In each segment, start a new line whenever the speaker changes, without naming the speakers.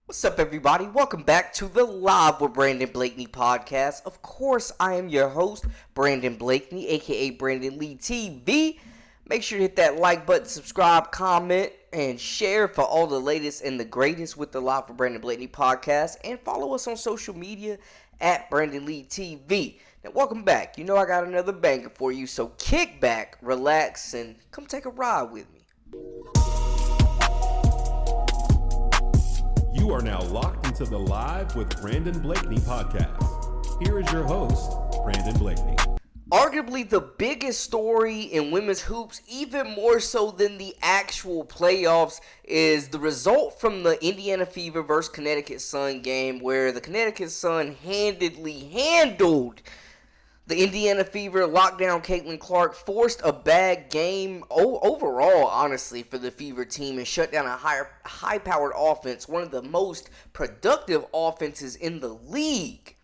What's up, everybody? Welcome back to the Live with Brandon Blakeney podcast. Of course, I am your host, Brandon Blakeney, aka Brandon Lee TV. Make sure to hit that like button, subscribe, comment, and share for all the latest and the greatest with the Live with Brandon Blakeney podcast. And follow us on social media at Brandon Lee TV. Now, welcome back. You know I got another banger for you, so kick back, relax, and come take a ride with me.
You are now locked into the Live with Brandon Blakeney podcast. Here is your host, Brandon Blakeney.
Arguably the biggest story in women's hoops, even more so than the actual playoffs, is the result from the Indiana Fever versus Connecticut Sun game, where the Connecticut Sun handedly handled the Indiana Fever, locked down Caitlin Clark, forced a bad game overall, honestly, for the Fever team, and shut down a high-powered offense, one of the most productive offenses in the league.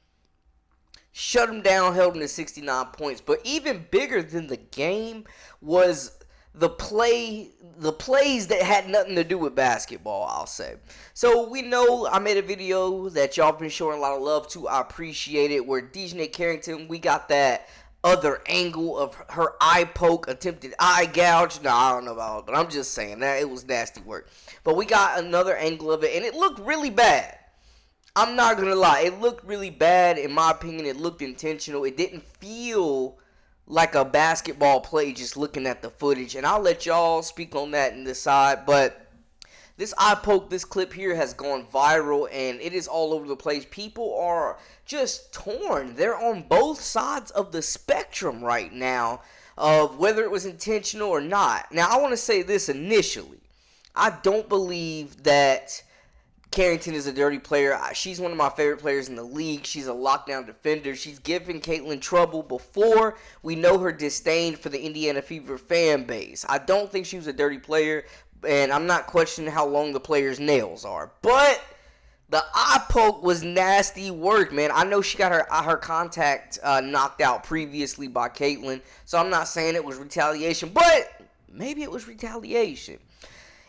Shut them down, held them to 69 points. But even bigger than the game was the plays that had nothing to do with basketball, I'll say. So we know I made a video that y'all been showing a lot of love to. I appreciate it. Where Dijonai Carrington, we got that other angle of her eye poke, attempted eye gouge. No, I don't know about it, but I'm just saying that it was nasty work. But we got another angle of it, and it looked really bad. I'm not going to lie. It looked really bad. In my opinion, it looked intentional. It didn't feel like a basketball play just looking at the footage. And I'll let y'all speak on that and decide. But this eye poke, this clip here has gone viral, and it is all over the place. People are just torn. They're on both sides of the spectrum right now of whether it was intentional or not. Now, I want to say this initially. I don't believe that Carrington is a dirty player. She's one of my favorite players in the league. She's a lockdown defender. She's given Caitlin trouble before. We know her disdain for the Indiana Fever fan base. I don't think she was a dirty player, and I'm not questioning how long the player's nails are. But the eye poke was nasty work, man. I know she got her contact knocked out previously by Caitlin, so I'm not saying it was retaliation, but maybe it was retaliation.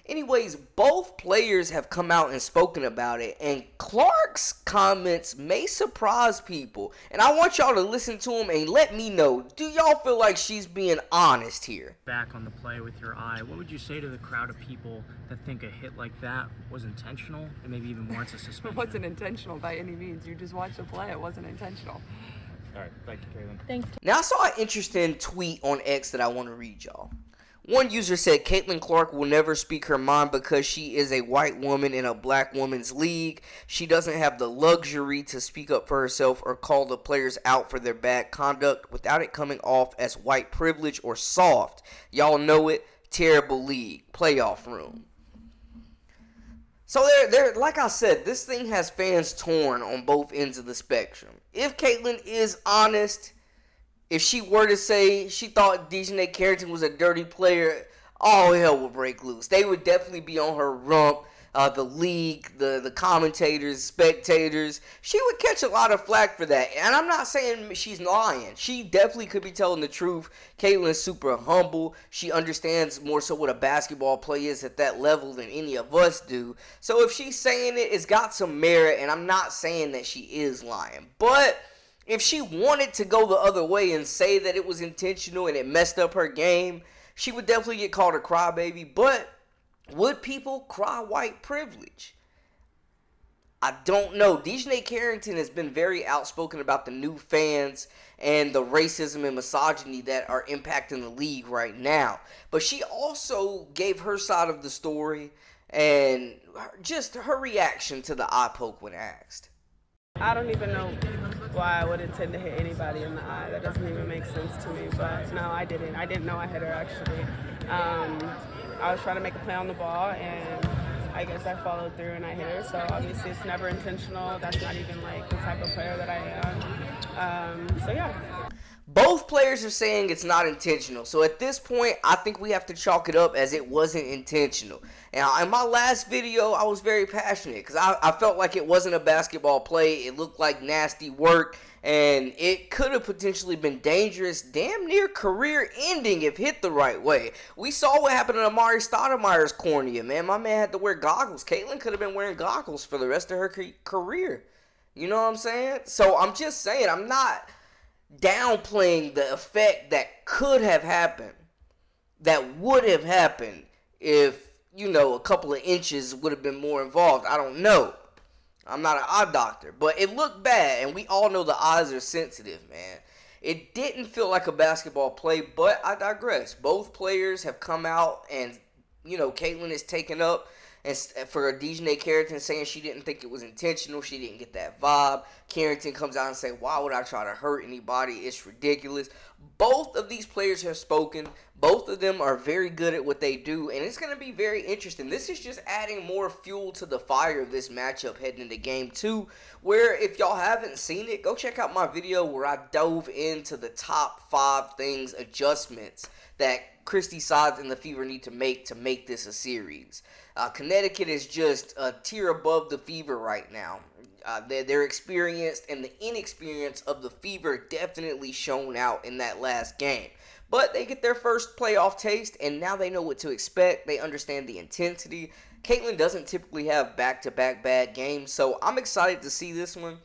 Anyways, both players have come out and spoken about it, and Clark's comments may surprise people. And I want y'all to listen to him and let me know, do y'all feel like she's being honest here?
Back on the play with your eye, what would you say to the crowd of people that think a hit like that was intentional and maybe even warrants a suspension?
It wasn't intentional by any means. You just watched the play. It wasn't intentional.
All right, thank you, Caitlin.
Thanks.
Now, I saw an interesting tweet on X that I want to read y'all. One user said, Caitlin Clark will never speak her mind because she is a white woman in a black woman's league. She doesn't have the luxury to speak up for herself or call the players out for their bad conduct without it coming off as white privilege or soft. Y'all know it. Terrible league. Playoff room. So there, like I said, this thing has fans torn on both ends of the spectrum. If Caitlin is honest, if she were to say she thought Dijonai Carrington was a dirty player, all hell would break loose. They would definitely be on her rump. The league, the commentators, spectators. She would catch a lot of flack for that. And I'm not saying she's lying. She definitely could be telling the truth. Caitlin's super humble. She understands more so what a basketball play is at that level than any of us do. So if she's saying it, it's got some merit. And I'm not saying that she is lying. But if she wanted to go the other way and say that it was intentional and it messed up her game, she would definitely get called a crybaby. But would people cry white privilege? I don't know. Dijonai Carrington has been very outspoken about the new fans and the racism and misogyny that are impacting the league right now. But she also gave her side of the story and just her reaction to the eye poke when asked.
I don't even know why I would intend to hit anybody in the eye. That doesn't even make sense to me. But no, I didn't. I didn't know I hit her, actually. I was trying to make a play on the ball, and I guess I followed through and I hit her. So obviously it's never intentional. That's not even like the type of player that I am. So yeah.
Both players are saying it's not intentional. So at this point, I think we have to chalk it up as it wasn't intentional. And in my last video, I was very passionate because I felt like it wasn't a basketball play. It looked like nasty work, and it could have potentially been dangerous, damn near career-ending if hit the right way. We saw what happened to Amari Stoudemire's cornea, man. My man had to wear goggles. Caitlin could have been wearing goggles for the rest of her career. You know what I'm saying? So I'm just saying, I'm not downplaying the effect that could have happened, that would have happened if, a couple of inches would have been more involved. I don't know. I'm not an eye doctor, but it looked bad, and we all know the eyes are sensitive, man. It didn't feel like a basketball play, but I digress. Both players have come out, and, Caitlin is taken up. And for Dijonai Carrington saying she didn't think it was intentional, she didn't get that vibe. Carrington comes out and say, why would I try to hurt anybody? It's ridiculous. Both of these players have spoken. Both of them are very good at what they do, and it's going to be very interesting. This is just adding more fuel to the fire of this matchup heading into Game 2, where if y'all haven't seen it, go check out my video where I dove into the top 5 adjustments that Christy Sides and the Fever need to make this a series. Connecticut is just a tier above the Fever right now. They're experienced, and the inexperience of the Fever definitely shown out in that last game. But they get their first playoff taste, and now they know what to expect. They understand the intensity. Caitlin doesn't typically have back-to-back bad games, so I'm excited to see this one.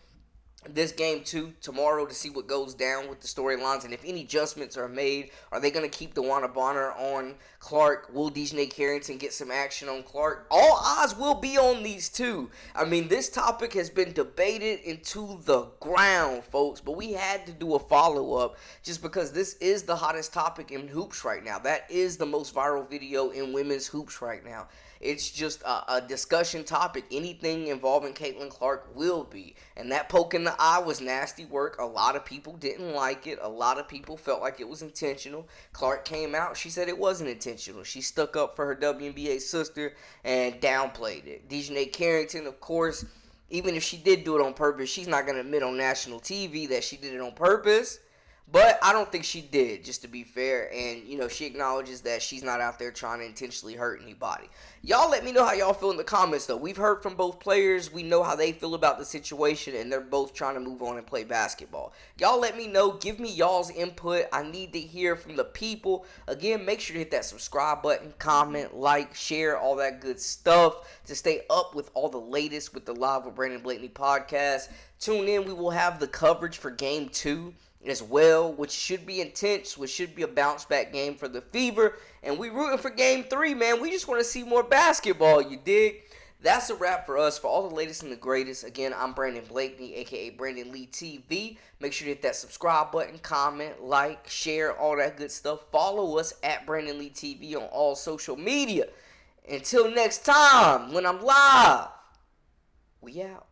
This Game 2 tomorrow to see what goes down with the storylines and if any adjustments are made. Are they going to keep DeWanna Bonner on Clark? Will Dijonai Carrington get some action on Clark? All eyes will be on these two. I mean, this topic has been debated into the ground, folks, but we had to do a follow-up just because this is the hottest topic in hoops right now. That is the most viral video in women's hoops right now. It's just a discussion topic. Anything involving Caitlin Clark will be. And that poke in the eye was nasty work. A lot of people didn't like it. A lot of people felt like it was intentional. Clark came out. She said it wasn't intentional. She stuck up for her WNBA sister and downplayed it. Dijonai Carrington, of course, even if she did do it on purpose, she's not going to admit on national TV that she did it on purpose. But I don't think she did, just to be fair. And, she acknowledges that she's not out there trying to intentionally hurt anybody. Y'all let me know how y'all feel in the comments, though. We've heard from both players. We know how they feel about the situation, and they're both trying to move on and play basketball. Y'all let me know. Give me y'all's input. I need to hear from the people. Again, make sure to hit that subscribe button, comment, like, share, all that good stuff to stay up with all the latest with the Live with Brandon Blakeney podcast. Tune in. We will have the coverage for Game 2. As well, which should be intense, which should be a bounce back game for the Fever. And we rooting for Game 3, man. We just want to see more basketball, you dig? That's a wrap for us. For all the latest and the greatest, again, I'm Brandon Blakeney, a.k.a. Brandon Lee TV. Make sure to hit that subscribe button, comment, like, share, all that good stuff. Follow us at Brandon Lee TV on all social media. Until next time, when I'm live, we out.